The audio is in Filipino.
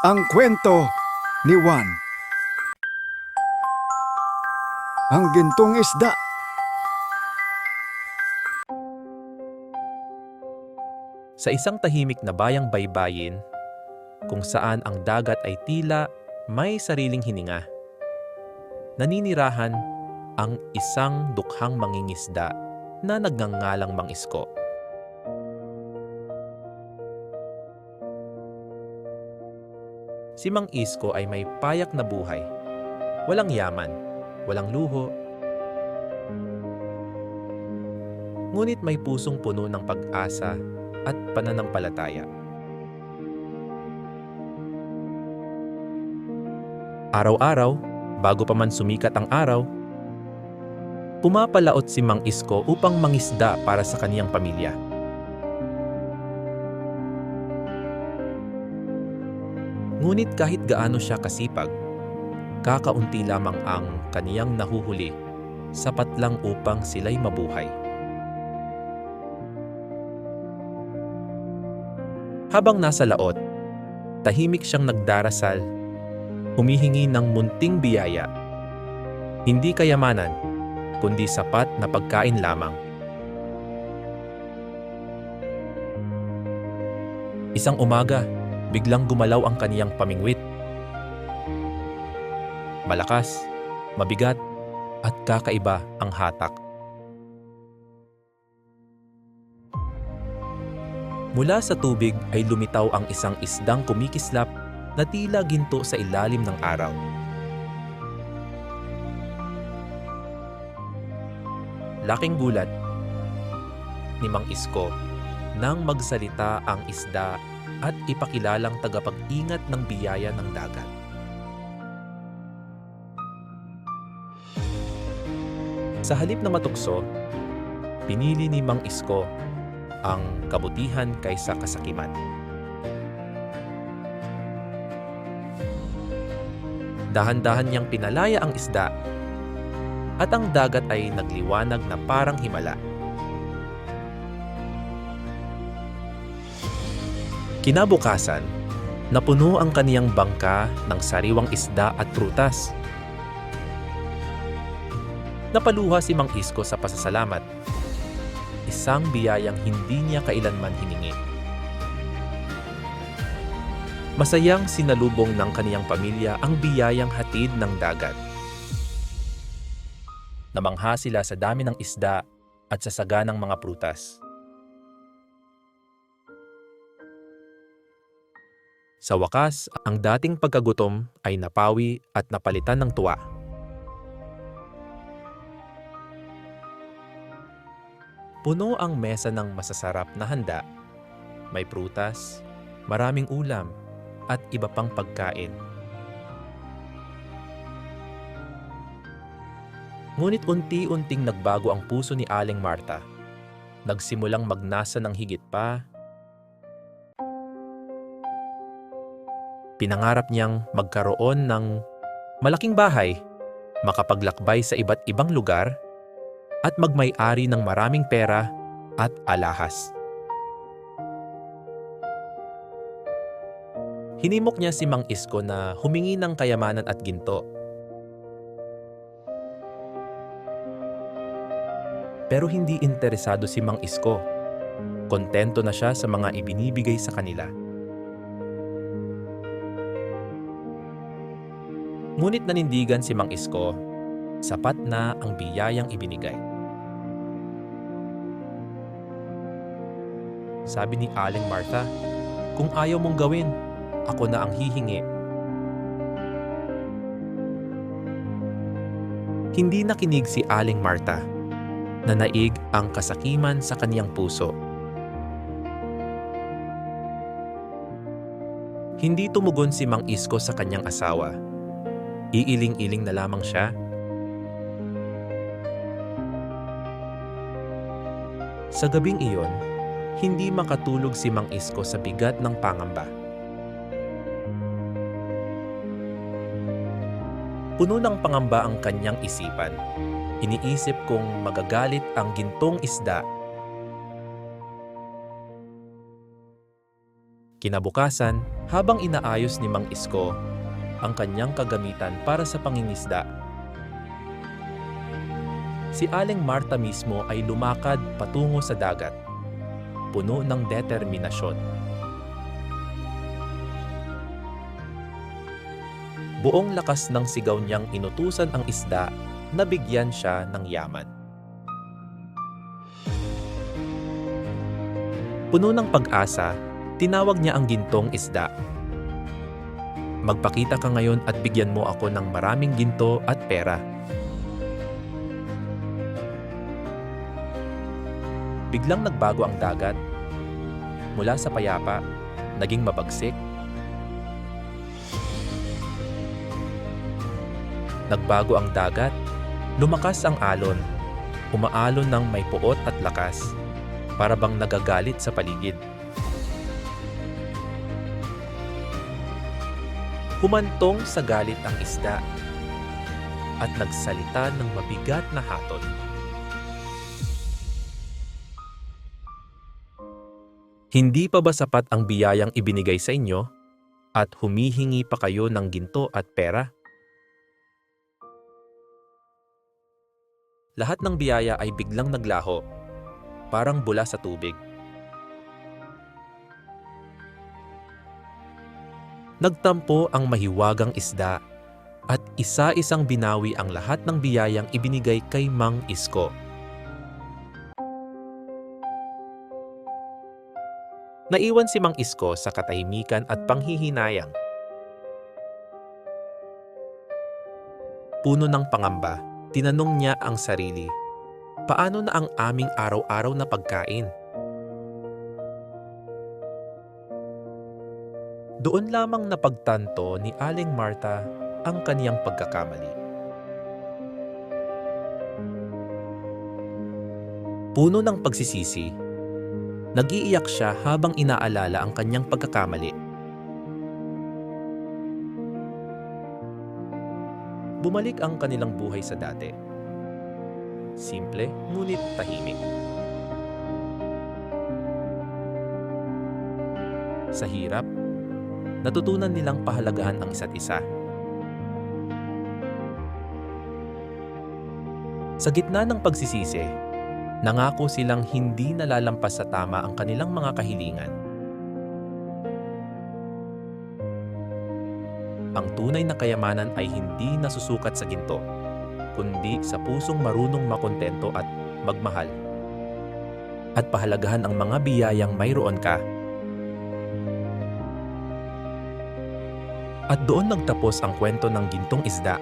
Ang kwento ni Juan. Ang gintong isda. Sa isang tahimik na bayang baybayin, kung saan ang dagat ay tila may sariling hininga, naninirahan ang isang dukhang mangingisda na nagngangalang Mang Isko. Si Mang Isko ay may payak na buhay, walang yaman, walang luho, ngunit may pusong puno ng pag-asa at pananampalataya. Araw-araw, bago pa man sumikat ang araw, pumapalaot si Mang Isko upang mangisda para sa kaniyang pamilya. Ngunit kahit gaano siya kasipag, kakaunti lamang ang kaniyang nahuhuli, sapat lang upang sila'y mabuhay. Habang nasa laot, tahimik siyang nagdarasal, humihingi ng munting biyaya. Hindi kayamanan, kundi sapat na pagkain lamang. Isang umaga, biglang gumalaw ang kaniyang pamingwit. Malakas, mabigat, at kakaiba ang hatak. Mula sa tubig ay lumitaw ang isang isdang kumikislap na tila ginto sa ilalim ng araw. Laking gulat ni Mang Isko nang magsalita ang isda at ipakilalang tagapag-ingat ng biyaya ng dagat. Sa halip na matukso, pinili ni Mang Isko ang kabutihan kaysa kasakiman. Dahan-dahan niyang pinalaya ang isda at ang dagat ay nagliwanag na parang himala. Kinabukasan, napuno ang kaniyang bangka ng sariwang isda at prutas. Napaluha si Mang Isko sa pasasalamat, isang biyayang hindi niya kailanman hiningi. Masayang sinalubong ng kaniyang pamilya ang biyayang hatid ng dagat. Namangha sila sa dami ng isda at sa saganang mga prutas. Sa wakas, ang dating pagkagutom ay napawi at napalitan ng tuwa. Puno ang mesa ng masasarap na handa. May prutas, maraming ulam, at iba pang pagkain. Ngunit unti-unting nagbago ang puso ni Aling Marta. Nagsimulang magnasa ng higit pa. Pinangarap niyang magkaroon ng malaking bahay, makapaglakbay sa iba't ibang lugar, at magmay-ari ng maraming pera at alahas. Hinimok niya si Mang Isko na humingi ng kayamanan at ginto. Pero hindi interesado si Mang Isko. Kontento na siya sa mga ibinibigay sa kanila. Ngunit nanindigan si Mang Isko, sapat na ang biyayang ibinigay. Sabi ni Aling Marta, "Kung ayaw mong gawin, ako na ang hihingi." Hindi nakinig si Aling Marta, na naig ang kasakiman sa kaniyang puso. Hindi tumugon si Mang Isko sa kanyang asawa. Iiling-iling na lamang siya. Sa gabing iyon, hindi makatulog si Mang Isko sa bigat ng pangamba. Puno ng pangamba ang kanyang isipan. Iniisip kung magagalit ang gintong isda Kinabukasan, habang inaayos ni Mang Isko ang kanyang kagamitan para sa pangingisda, si Aling Marta mismo ay lumakad patungo sa dagat, puno ng determinasyon. Buong lakas ng sigaw niyang inutusan ang isda na bigyan siya ng yaman. Puno ng pag-asa, tinawag niya ang gintong isda. Magpakita ka ngayon at bigyan mo ako ng maraming ginto at pera. Biglang nagbago ang dagat. Mula sa payapa, naging mabagsik. Nagbago ang dagat, lumakas ang alon, umaalon ng may puot at lakas, para bang nagagalit sa paligid. Humantong sa galit ang isda at nagsalita ng mabigat na hatol. Hindi pa ba sapat ang biyayang ibinigay sa inyo at humihingi pa kayo ng ginto at pera? Lahat ng biyaya ay biglang naglaho, parang bula sa tubig. Nagtampo ang mahiwagang isda at isa-isang binawi ang lahat ng biyayang ibinigay kay Mang Isko. Naiwan si Mang Isko sa katahimikan at panghihinayang. Puno ng pangamba, tinanong niya ang sarili, paano na ang aming araw-araw na pagkain? Doon lamang napagtanto ni Aling Marta ang kaniyang pagkakamali. Puno ng pagsisisi, nag-iiyak siya habang inaalala ang kanyang pagkakamali. Bumalik ang kanilang buhay sa dati. Simple, ngunit tahimik. Sa hirap, natutunan nilang pahalagahan ang isa't isa. Sa gitna ng pagsisisi, nangako silang hindi nalalampas sa tama ang kanilang mga kahilingan. Ang tunay na kayamanan ay hindi nasusukat sa ginto, kundi sa pusong marunong makontento at magmahal. At pahalagahan ang mga biyayang mayroon ka. At doon nagtapos ang kwento ng gintong isda